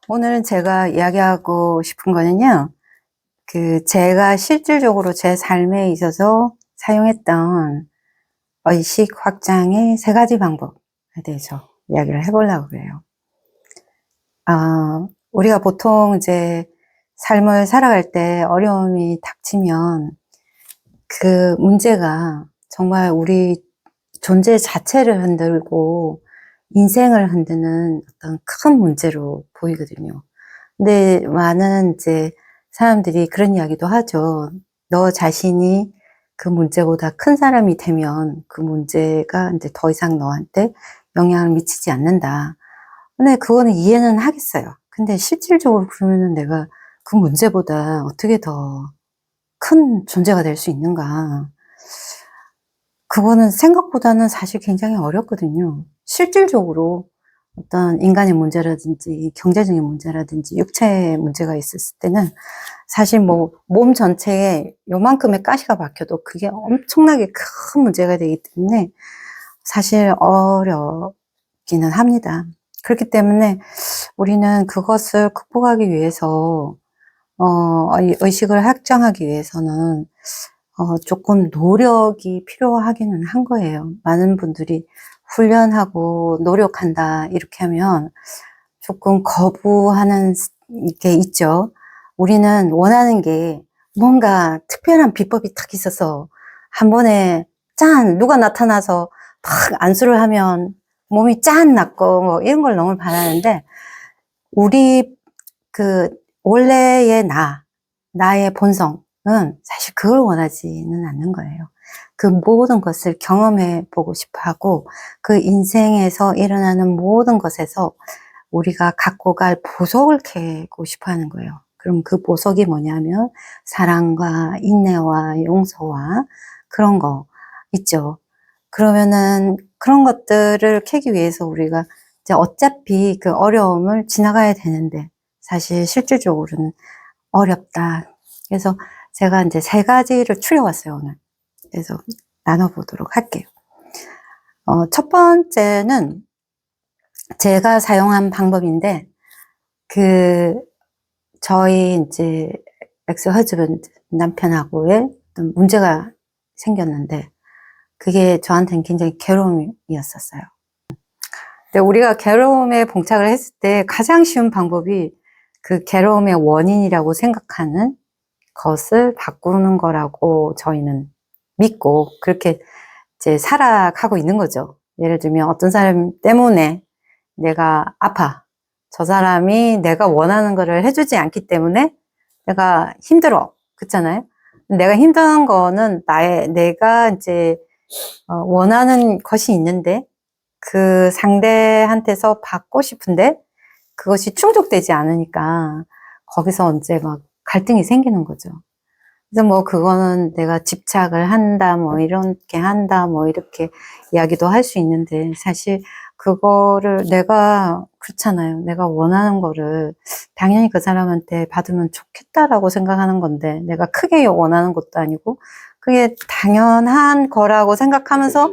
오늘은 제가 이야기하고 싶은 거는요, 제가 실질적으로 제 삶에 있어서 사용했던 의식 확장의 3가지 방법에 대해서 이야기를 해보려고 그래요. 우리가 보통 이제 삶을 살아갈 때 어려움이 닥치면 그 문제가 정말 우리 존재 자체를 흔들고 인생을 흔드는 어떤 큰 문제로 보이거든요. 근데 많은 이제 사람들이 그런 이야기도 하죠. 너 자신이 그 문제보다 큰 사람이 되면 그 문제가 이제 더 이상 너한테 영향을 미치지 않는다. 근데 그거는 이해는 하겠어요. 근데 실질적으로 그러면은 내가 그 문제보다 어떻게 더 큰 존재가 될 수 있는가? 그거는 생각보다는 사실 굉장히 어렵거든요. 실질적으로 어떤 인간의 문제라든지 경제적인 문제라든지 육체의 문제가 있었을 때는 사실 뭐 몸 전체에 요만큼의 가시가 박혀도 그게 엄청나게 큰 문제가 되기 때문에 사실 어렵기는 합니다. 그렇기 때문에 우리는 그것을 극복하기 위해서 의식을 확장하기 위해서는 조금 노력이 필요하기는 한 거예요. 많은 분들이 훈련하고 노력한다 이렇게 하면 조금 거부하는 게 있죠. 우리는 원하는 게 뭔가 특별한 비법이 딱 있어서 한 번에 짠 누가 나타나서 막 안수를 하면 몸이 짠 낫고 뭐 이런 걸 너무 바라는데 우리 그 원래의 나의 본성은 사실 그걸 원하지는 않는 거예요. 그 모든 것을 경험해 보고 싶어 하고 그 인생에서 일어나는 모든 것에서 우리가 갖고 갈 보석을 캐고 싶어 하는 거예요. 그럼 그 보석이 뭐냐면 사랑과 인내와 용서와 그런 거 있죠. 그러면은 그런 것들을 캐기 위해서 우리가 이제 어차피 그 어려움을 지나가야 되는데 사실 실질적으로는 어렵다. 그래서 제가 이제 3가지를 추려왔어요, 오늘. 그래서 나눠보도록 할게요. 첫 번째는 제가 사용한 방법인데, 저희 이제 엑스 허즈밴드 남편하고의 어떤 문제가 생겼는데, 그게 저한테는 굉장히 괴로움이었었어요. 근데 우리가 괴로움에 봉착을 했을 때 가장 쉬운 방법이 그 괴로움의 원인이라고 생각하는 것을 바꾸는 거라고 저희는 믿고 그렇게 이제 살아가고 있는 거죠. 예를 들면 어떤 사람 때문에 내가 아파. 저 사람이 내가 원하는 거를 해주지 않기 때문에 내가 힘들어. 그렇잖아요? 내가 힘든 거는 내가 이제 원하는 것이 있는데 그 상대한테서 받고 싶은데 그것이 충족되지 않으니까 거기서 언제 막 갈등이 생기는 거죠. 그래서 뭐 그거는 내가 집착을 한다, 뭐 이렇게 한다, 뭐 이렇게 이야기도 할 수 있는데 사실 그거를 내가 그렇잖아요. 내가 원하는 거를 당연히 그 사람한테 받으면 좋겠다라고 생각하는 건데 내가 크게 원하는 것도 아니고 그게 당연한 거라고 생각하면서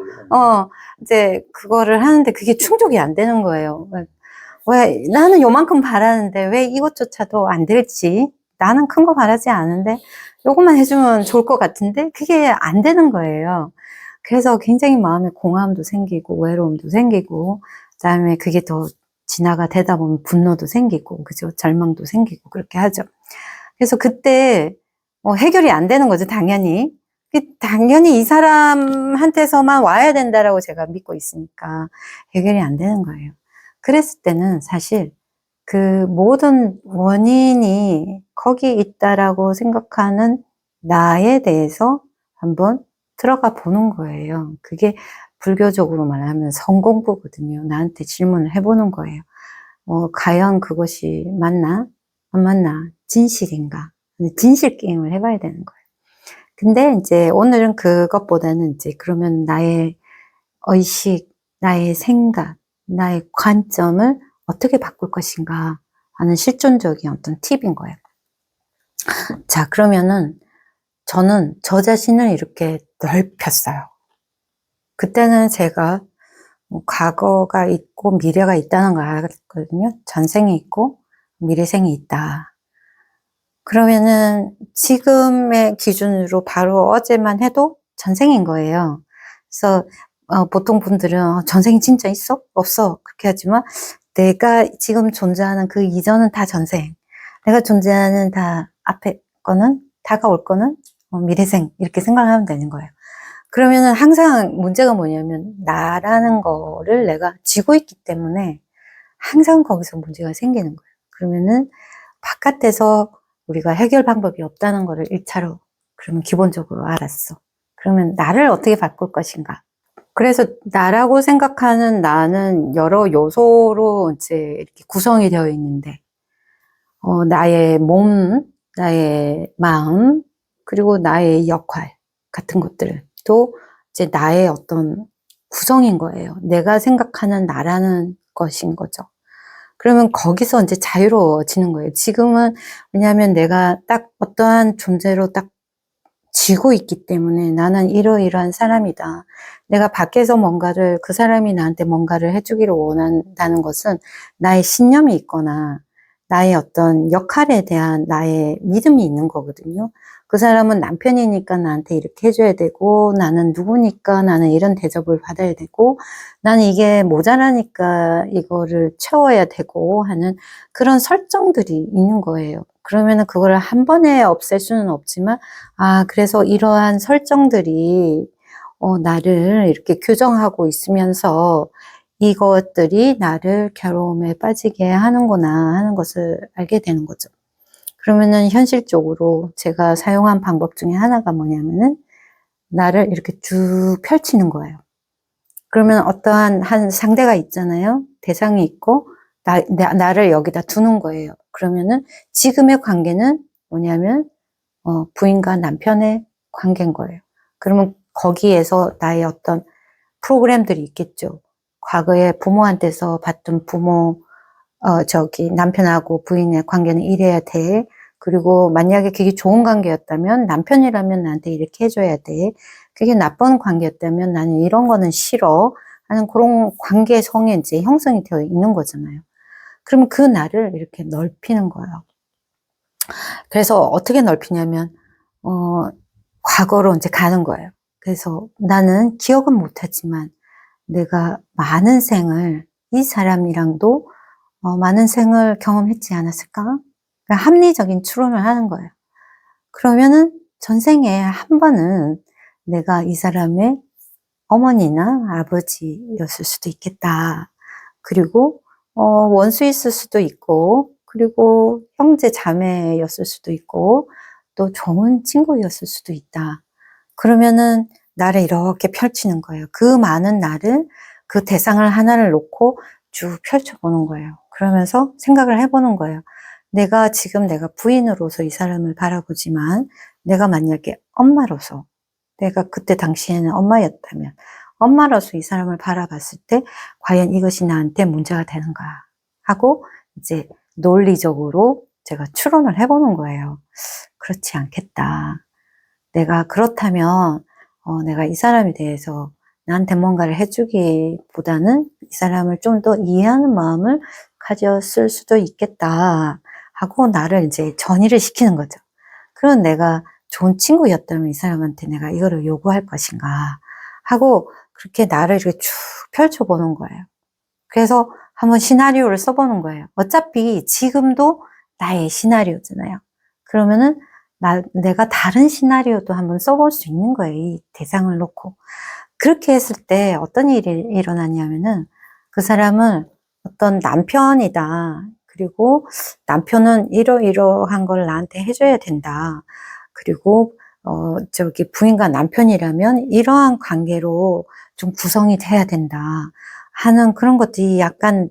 이제 그거를 하는데 그게 충족이 안 되는 거예요. 왜 나는 요만큼 바라는데 왜 이것조차도 안 될지 나는 큰 거 바라지 않은데 요것만 해주면 좋을 것 같은데 그게 안 되는 거예요. 그래서 굉장히 마음에 공허함도 생기고 외로움도 생기고 그다음에 그게 더 진화가 되다 보면 분노도 생기고 그죠? 절망도 생기고 그렇게 하죠. 그래서 그때 해결이 안 되는 거죠, 당연히. 당연히 이 사람한테서만 와야 된다라고 제가 믿고 있으니까 해결이 안 되는 거예요. 그랬을 때는 사실 그 모든 원인이 거기 있다라고 생각하는 나에 대해서 한번 들어가 보는 거예요. 그게 불교적으로 말하면 성공부거든요. 나한테 질문을 해보는 거예요. 과연 그것이 맞나? 안 맞나? 진실인가? 진실 게임을 해봐야 되는 거예요. 근데 이제 오늘은 그것보다는 이제 그러면 나의 의식, 나의 생각, 나의 관점을 어떻게 바꿀 것인가 하는 실존적인 어떤 팁인 거예요. 자, 그러면은 저는 저 자신을 이렇게 넓혔어요. 그때는 제가 과거가 있고 미래가 있다는 걸 알았거든요. 전생이 있고 미래생이 있다. 그러면은 지금의 기준으로 바로 어제만 해도 전생인 거예요. 그래서 보통 분들은 전생이 진짜 있어? 없어? 그렇게 하지만 내가 지금 존재하는 그 이전은 다 전생, 내가 존재하는 다 앞에 거는, 다가올 거는 미래생, 이렇게 생각을 하면 되는 거예요. 그러면은 항상 문제가 뭐냐면 나라는 거를 내가 쥐고 있기 때문에 항상 거기서 문제가 생기는 거예요. 그러면은 바깥에서 우리가 해결 방법이 없다는 거를 1차로 그러면 기본적으로 알았어. 그러면 나를 어떻게 바꿀 것인가? 그래서 나라고 생각하는 나는 여러 요소로 이제 이렇게 구성이 되어 있는데, 나의 몸, 나의 마음, 그리고 나의 역할 같은 것들도 이제 나의 어떤 구성인 거예요. 내가 생각하는 나라는 것인 거죠. 그러면 거기서 이제 자유로워지는 거예요. 지금은 왜냐하면 내가 딱 어떠한 존재로 딱 쥐고 있기 때문에 나는 이러이러한 사람이다. 내가 밖에서 뭔가를 그 사람이 나한테 뭔가를 해주기를 원한다는 것은 나의 신념이 있거나 나의 어떤 역할에 대한 나의 믿음이 있는 거거든요. 그 사람은 남편이니까 나한테 이렇게 해줘야 되고 나는 누구니까 나는 이런 대접을 받아야 되고 나는 이게 모자라니까 이거를 채워야 되고 하는 그런 설정들이 있는 거예요. 그러면은 그거를 한 번에 없앨 수는 없지만 그래서 이러한 설정들이 나를 이렇게 규정하고 있으면서 이것들이 나를 괴로움에 빠지게 하는구나 하는 것을 알게 되는 거죠. 그러면은 현실적으로 제가 사용한 방법 중에 하나가 뭐냐면은 나를 이렇게 쭉 펼치는 거예요. 그러면 어떠한 한 상대가 있잖아요. 대상이 있고 나를 여기다 두는 거예요. 그러면은 지금의 관계는 뭐냐면 부인과 남편의 관계인 거예요. 그러면 거기에서 나의 어떤 프로그램들이 있겠죠. 과거에 부모한테서 받던 남편하고 부인의 관계는 이래야 돼. 그리고 만약에 그게 좋은 관계였다면 남편이라면 나한테 이렇게 해줘야 돼. 그게 나쁜 관계였다면 나는 이런 거는 싫어. 하는 그런 관계성이 이제 형성이 되어 있는 거잖아요. 그러면 그 나를 이렇게 넓히는 거예요. 그래서 어떻게 넓히냐면, 과거로 이제 가는 거예요. 그래서 나는 기억은 못하지만 내가 많은 생을 이 사람이랑도 많은 생을 경험했지 않았을까? 그러니까 합리적인 추론을 하는 거예요. 그러면은 전생에 한 번은 내가 이 사람의 어머니나 아버지였을 수도 있겠다. 그리고 원수였을 수도 있고, 그리고 형제 자매였을 수도 있고, 또 좋은 친구였을 수도 있다. 그러면은 나를 이렇게 펼치는 거예요. 그 많은 나를, 그 대상을 하나를 놓고 쭉 펼쳐보는 거예요. 그러면서 생각을 해보는 거예요. 내가 부인으로서 이 사람을 바라보지만, 내가 만약에 엄마로서, 내가 그때 당시에는 엄마였다면, 엄마로서 이 사람을 바라봤을 때, 과연 이것이 나한테 문제가 되는가 하고, 이제 논리적으로 제가 추론을 해보는 거예요. 그렇지 않겠다. 내가 그렇다면 내가 이 사람에 대해서 나한테 뭔가를 해주기보다는 이 사람을 좀 더 이해하는 마음을 가졌을 수도 있겠다 하고 나를 이제 전이를 시키는 거죠. 그럼 내가 좋은 친구였다면 이 사람한테 내가 이거를 요구할 것인가 하고 그렇게 나를 이렇게 쭉 펼쳐보는 거예요. 그래서 한번 시나리오를 써보는 거예요. 어차피 지금도 나의 시나리오잖아요. 그러면은 내가 다른 시나리오도 한번 써볼 수 있는 거예요. 이 대상을 놓고. 그렇게 했을 때 어떤 일이 일어나냐면은 그 사람은 어떤 남편이다. 그리고 남편은 이러이러한 걸 나한테 해줘야 된다. 그리고 부인과 남편이라면 이러한 관계로 좀 구성이 돼야 된다. 하는 그런 것들이 약간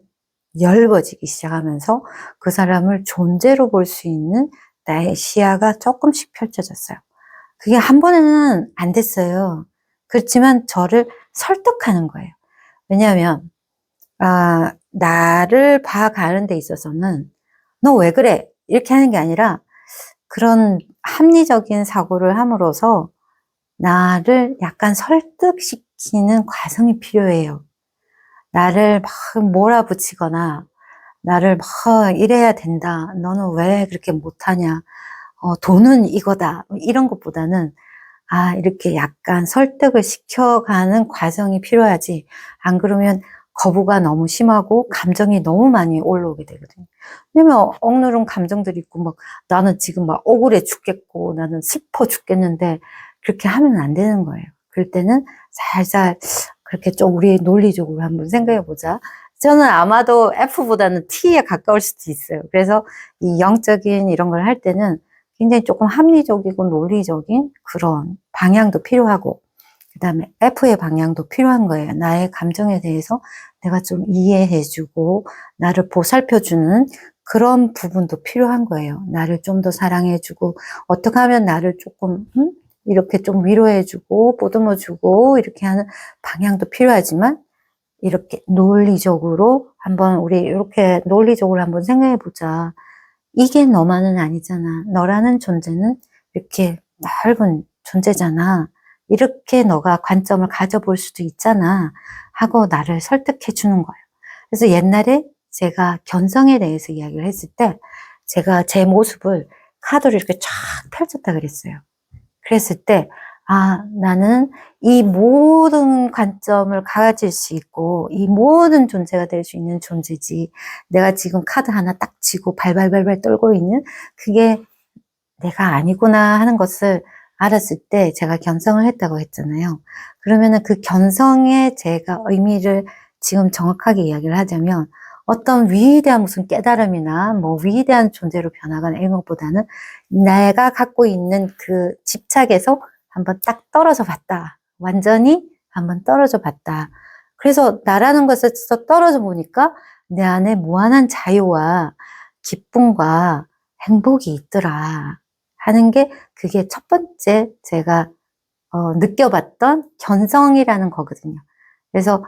열거지기 시작하면서 그 사람을 존재로 볼 수 있는 나의 시야가 조금씩 펼쳐졌어요. 그게 한 번에는 안 됐어요. 그렇지만 저를 설득하는 거예요. 왜냐하면 나를 봐가는 데 있어서는 너 왜 그래? 이렇게 하는 게 아니라 그런 합리적인 사고를 함으로써 나를 약간 설득시키는 과정이 필요해요. 나를 막 몰아붙이거나 나를 막 이래야 된다. 너는 왜 그렇게 못하냐. 돈은 이거다. 이런 것보다는 이렇게 약간 설득을 시켜가는 과정이 필요하지. 안 그러면 거부가 너무 심하고 감정이 너무 많이 올라오게 되거든요. 왜냐면 억누른 감정들이 있고 막 나는 지금 막 억울해 죽겠고 나는 슬퍼 죽겠는데 그렇게 하면 안 되는 거예요. 그럴 때는 살살 그렇게 좀 우리 논리적으로 한번 생각해 보자. 저는 아마도 F보다는 T에 가까울 수도 있어요. 그래서 이 영적인 이런 걸 할 때는 굉장히 조금 합리적이고 논리적인 그런 방향도 필요하고, 그 다음에 F의 방향도 필요한 거예요. 나의 감정에 대해서 내가 좀 이해해주고, 나를 보살펴주는 그런 부분도 필요한 거예요. 나를 좀 더 사랑해주고, 어떻게 하면 나를 조금, 이렇게 좀 위로해주고, 보듬어주고, 이렇게 하는 방향도 필요하지만, 이렇게 논리적으로 우리 이렇게 논리적으로 한번 생각해 보자. 이게 너만은 아니잖아. 너라는 존재는 이렇게 넓은 존재잖아. 이렇게 너가 관점을 가져볼 수도 있잖아. 하고 나를 설득해 주는 거예요. 그래서 옛날에 제가 견성에 대해서 이야기를 했을 때 제가 제 모습을 카드를 이렇게 쫙 펼쳤다 그랬어요. 그랬을 때, 나는 이 모든 관점을 가질 수 있고, 이 모든 존재가 될 수 있는 존재지. 내가 지금 카드 하나 딱 쥐고 발발발발 떨고 있는 그게 내가 아니구나 하는 것을 알았을 때 제가 견성을 했다고 했잖아요. 그러면은 그 견성의 제가 의미를 지금 정확하게 이야기를 하자면 어떤 위대한 무슨 깨달음이나 뭐 위대한 존재로 변화가는 이런 것보다는 내가 갖고 있는 그 집착에서 한번 딱 떨어져 봤다. 완전히 한번 떨어져 봤다. 그래서 나라는 것에서 떨어져 보니까 내 안에 무한한 자유와 기쁨과 행복이 있더라 하는 게 그게 첫 번째 제가 느껴봤던 견성이라는 거거든요. 그래서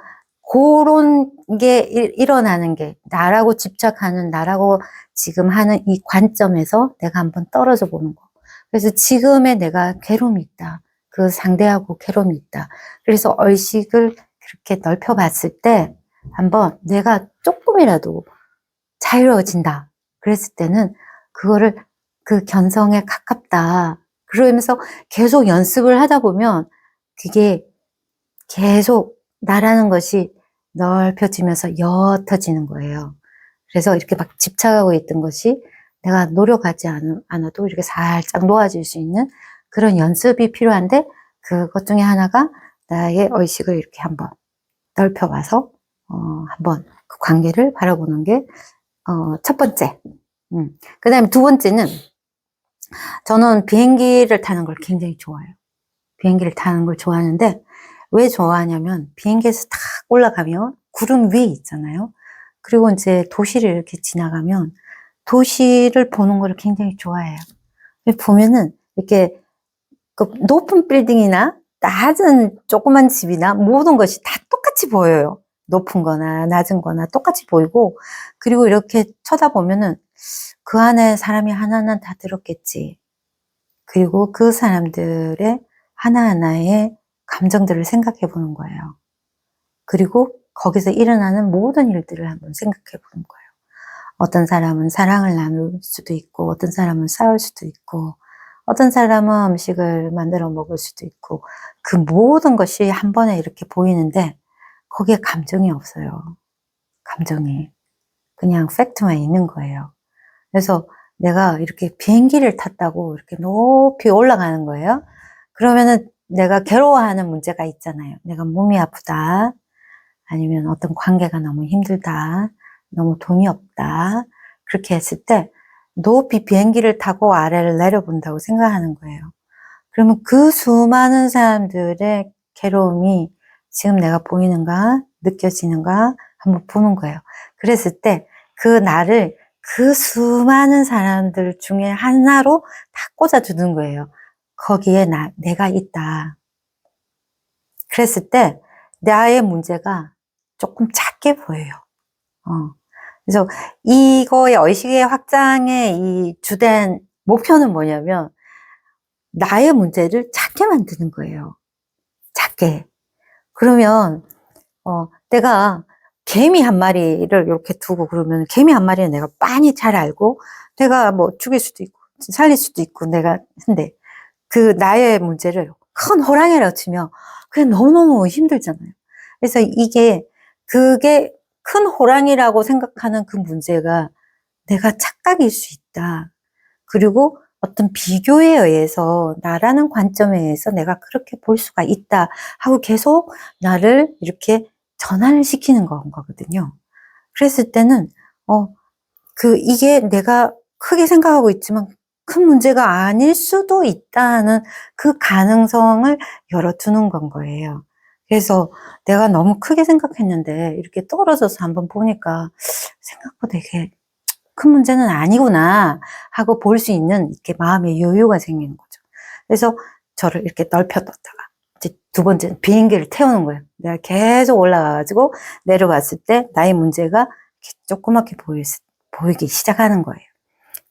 그런 게 일어나는 게 나라고 집착하는 나라고 지금 하는 이 관점에서 내가 한번 떨어져 보는 거. 그래서 지금의 내가 괴로움이 있다. 그 상대하고 괴로움이 있다. 그래서 의식을 그렇게 넓혀 봤을 때 한번 내가 조금이라도 자유로워진다. 그랬을 때는 그거를 그 견성에 가깝다. 그러면서 계속 연습을 하다 보면 그게 계속 나라는 것이 넓혀지면서 옅어지는 거예요. 그래서 이렇게 막 집착하고 있던 것이 내가 노력하지 않아도 이렇게 살짝 놓아질 수 있는 그런 연습이 필요한데 그것 중에 하나가 나의 의식을 이렇게 한번 넓혀봐서 한번 그 관계를 바라보는 게 첫 번째. 그 다음에 두 번째는 저는 비행기를 타는 걸 굉장히 좋아해요. 비행기를 타는 걸 좋아하는데 왜 좋아하냐면 비행기에서 탁 올라가면 구름 위에 있잖아요. 그리고 이제 도시를 이렇게 지나가면 도시를 보는 걸 굉장히 좋아해요. 보면은 이렇게 그 높은 빌딩이나 낮은 조그만 집이나 모든 것이 다 똑같이 보여요. 높은 거나 낮은 거나 똑같이 보이고 그리고 이렇게 쳐다보면은 그 안에 사람이 하나하나 다 들었겠지. 그리고 그 사람들의 하나하나의 감정들을 생각해 보는 거예요. 그리고 거기서 일어나는 모든 일들을 한번 생각해 보는 거예요. 어떤 사람은 사랑을 나눌 수도 있고, 어떤 사람은 싸울 수도 있고, 어떤 사람은 음식을 만들어 먹을 수도 있고, 그 모든 것이 한 번에 이렇게 보이는데, 거기에 감정이 없어요. 감정이. 그냥 팩트만 있는 거예요. 그래서 내가 이렇게 비행기를 탔다고 이렇게 높이 올라가는 거예요. 그러면은 내가 괴로워하는 문제가 있잖아요. 내가 몸이 아프다. 아니면 어떤 관계가 너무 힘들다. 너무 돈이 없다. 그렇게 했을 때 높이 비행기를 타고 아래를 내려본다고 생각하는 거예요. 그러면 그 수많은 사람들의 괴로움이 지금 내가 보이는가, 느껴지는가 한번 보는 거예요. 그랬을 때 그 나를 그 수많은 사람들 중에 하나로 다 꽂아주는 거예요. 거기에 내가 있다. 그랬을 때 나의 문제가 조금 작게 보여요. 그래서 이거의 의식의 확장의 이 주된 목표는 뭐냐면 나의 문제를 작게 만드는 거예요. 작게. 그러면 내가 개미 한 마리를 이렇게 두고 그러면 개미 한 마리는 내가 빤히 잘 알고 내가 뭐 죽일 수도 있고 살릴 수도 있고 내가 근데 그 나의 문제를 큰 호랑이라고 치면 그게 너무너무 힘들잖아요. 그래서 그게 큰 호랑이라고 생각하는 그 문제가 내가 착각일 수 있다. 그리고 어떤 비교에 의해서 나라는 관점에 의해서 내가 그렇게 볼 수가 있다 하고 계속 나를 이렇게 전환을 시키는 거거든요. 그랬을 때는 이게 내가 크게 생각하고 있지만 큰 문제가 아닐 수도 있다는 그 가능성을 열어두는 건 거예요. 그래서 내가 너무 크게 생각했는데 이렇게 떨어져서 한번 보니까 생각보다 이게 큰 문제는 아니구나 하고 볼 수 있는 이렇게 마음의 여유가 생기는 거죠. 그래서 저를 이렇게 넓혀뒀다가 이제 두 번째는 비행기를 태우는 거예요. 내가 계속 올라가가지고 내려갔을 때 나의 문제가 이렇게 조그맣게 보이기 시작하는 거예요.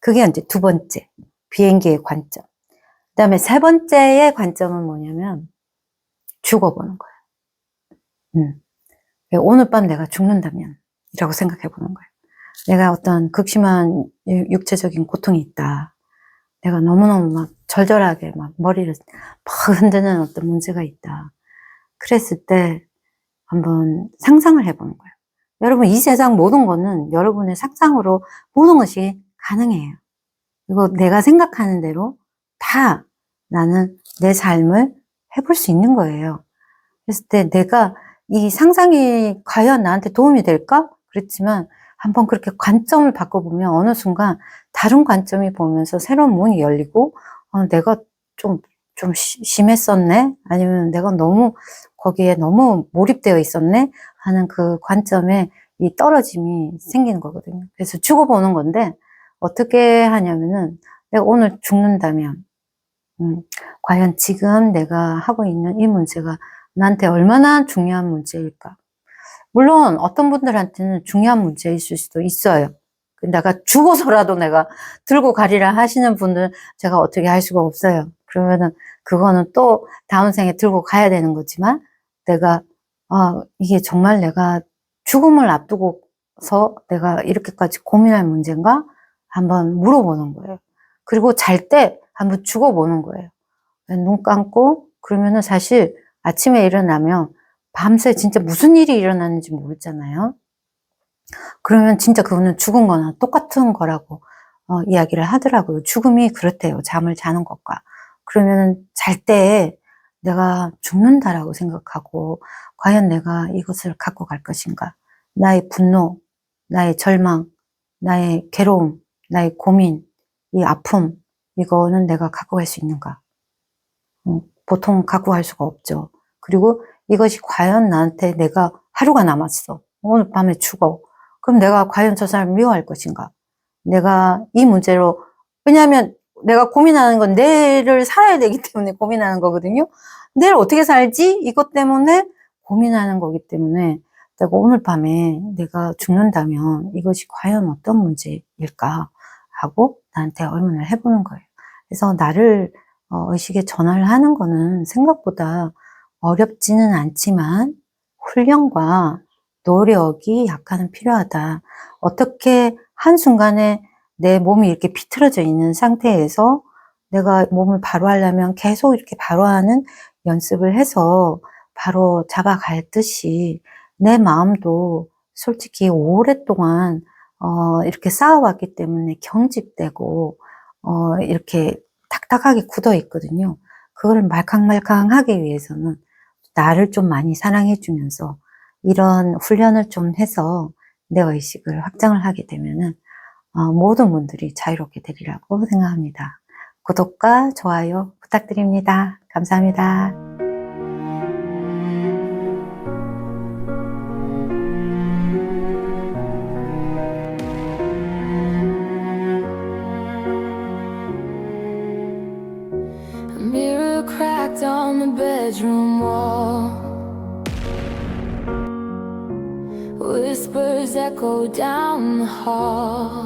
그게 이제 두 번째 비행기의 관점. 그 다음에 세 번째의 관점은 뭐냐면 죽어보는 거예요. 오늘 밤 내가 죽는다면 이라고 생각해 보는 거예요. 내가 어떤 극심한 육체적인 고통이 있다. 내가 너무너무 막 절절하게 막 머리를 막 흔드는 어떤 문제가 있다. 그랬을 때 한번 상상을 해보는 거예요. 여러분, 이 세상 모든 거는 여러분의 상상으로 모든 것이 가능해요. 그리고 내가 생각하는 대로 다 나는 내 삶을 해볼 수 있는 거예요. 그랬을 때 내가 이 상상이 과연 나한테 도움이 될까? 그렇지만 한번 그렇게 관점을 바꿔보면 어느 순간 다른 관점이 보면서 새로운 문이 열리고 내가 좀 심했었네? 아니면 내가 너무 거기에 너무 몰입되어 있었네? 하는 그 관점에 이 떨어짐이 생기는 거거든요. 그래서 죽어보는 건데 어떻게 하냐면은 내가 오늘 죽는다면 과연 지금 내가 하고 있는 이 문제가 나한테 얼마나 중요한 문제일까? 물론 어떤 분들한테는 중요한 문제일 수도 있어요. 내가 죽어서라도 내가 들고 가리라 하시는 분들은 제가 어떻게 할 수가 없어요. 그러면은 그거는 또 다음 생에 들고 가야 되는 거지만 내가 이게 정말 내가 죽음을 앞두고서 내가 이렇게까지 고민할 문제인가? 한번 물어보는 거예요. 그리고 잘 때 한번 죽어보는 거예요. 눈 감고 그러면은 사실 아침에 일어나면 밤새 진짜 무슨 일이 일어나는지 모르잖아요. 그러면 진짜 그거는 죽은 거나 똑같은 거라고 이야기를 하더라고요. 죽음이 그렇대요. 잠을 자는 것과. 그러면 잘 때 내가 죽는다라고 생각하고 과연 내가 이것을 갖고 갈 것인가. 나의 분노, 나의 절망, 나의 괴로움, 나의 고민, 이 아픔, 이거는 내가 갖고 갈 수 있는가. 보통 갖고 갈 수가 없죠. 그리고 이것이 과연 나한테 내가 하루가 남았어. 오늘 밤에 죽어. 그럼 내가 과연 저 사람을 미워할 것인가? 내가 이 문제로, 왜냐하면 내가 고민하는 건 내일을 살아야 되기 때문에 고민하는 거거든요. 내일 어떻게 살지? 이것 때문에 고민하는 거기 때문에 내가 오늘 밤에 내가 죽는다면 이것이 과연 어떤 문제일까? 하고 나한테 의문을 해보는 거예요. 그래서 나를 의식의 전환을 하는 거는 생각보다 어렵지는 않지만 훈련과 노력이 약간은 필요하다. 어떻게 한순간에 내 몸이 이렇게 비틀어져 있는 상태에서 내가 몸을 바로 하려면 계속 이렇게 바로 하는 연습을 해서 바로 잡아갈 듯이 내 마음도 솔직히 오랫동안 이렇게 쌓아왔기 때문에 경직되고 이렇게 딱딱하게 굳어 있거든요. 그걸 말캉말캉하기 위해서는 나를 좀 많이 사랑해 주면서 이런 훈련을 좀 해서 내 의식을 확장을 하게 되면은 모든 분들이 자유롭게 되리라고 생각합니다. 구독과 좋아요 부탁드립니다. 감사합니다. A mirror cracked on the bedroom wall. Whispers echo down the hall.